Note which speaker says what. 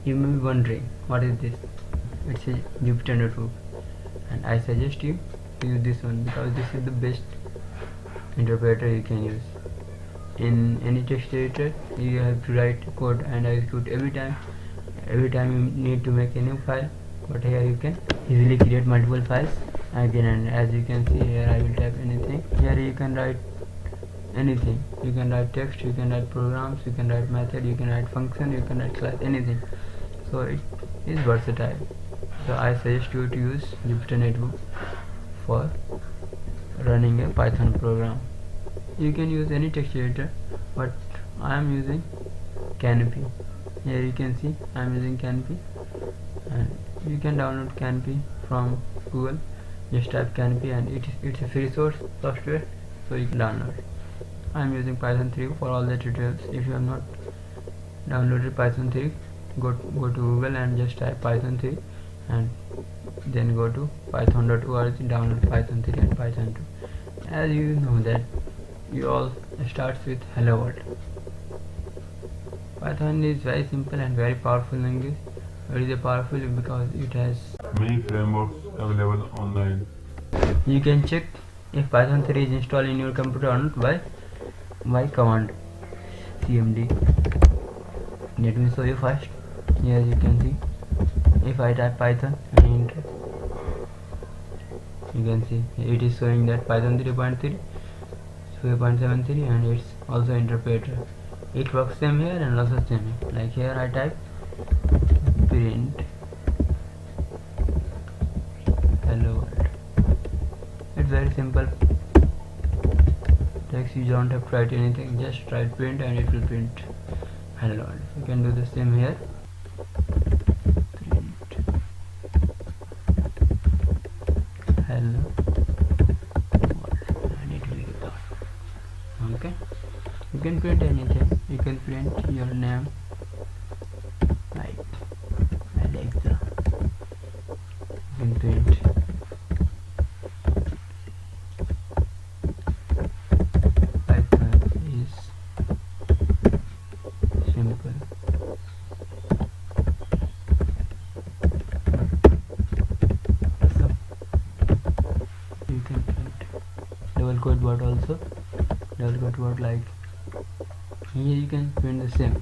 Speaker 1: You may be wondering, what is this? It's a Jupyter notebook, and I suggest you to use this one because this is the best interpreter you can use. In any text editor, you have to write code and execute every time you need to make a new file, but here you can easily create multiple files again. And as you can see here, I will type anything. Here you can write anything. You can write text, you can write programs, you can write method, you can write function, you can write class, anything. So it is versatile. So I suggest you to use Jupyter Notebook for running a Python program. You can use any text editor, but I am using Canopy. Here you can see I am using Canopy, and you can download Canopy from Google. Just type Canopy, and it's a free source software, so you can download. I am using Python 3 for all the tutorials. If you have not downloaded Python 3, go to Google and just type Python 3, and then go to python.org, download Python 3 and Python 2. As you know that you all starts with hello world. Python is very simple and very powerful language. It is powerful because it has
Speaker 2: many frameworks available online.
Speaker 1: You can check if Python 3 is installed in your computer or not by command cmd. Let me show you first. Here you can see, if I type Python and enter, you can see it is showing that Python 3.3, 3.73, and it's also interpreter. It works same here and also same here. Like here I type print hello world. It's very simple text. You don't have to write anything, just write print and it will print hello world. You can do the same here. Print hello world, and it will be done. Okay, you can print anything. You can print your name like Alexa. You can print Python is simple. So you can print double quote word also. Double quote word, like here you can print the same.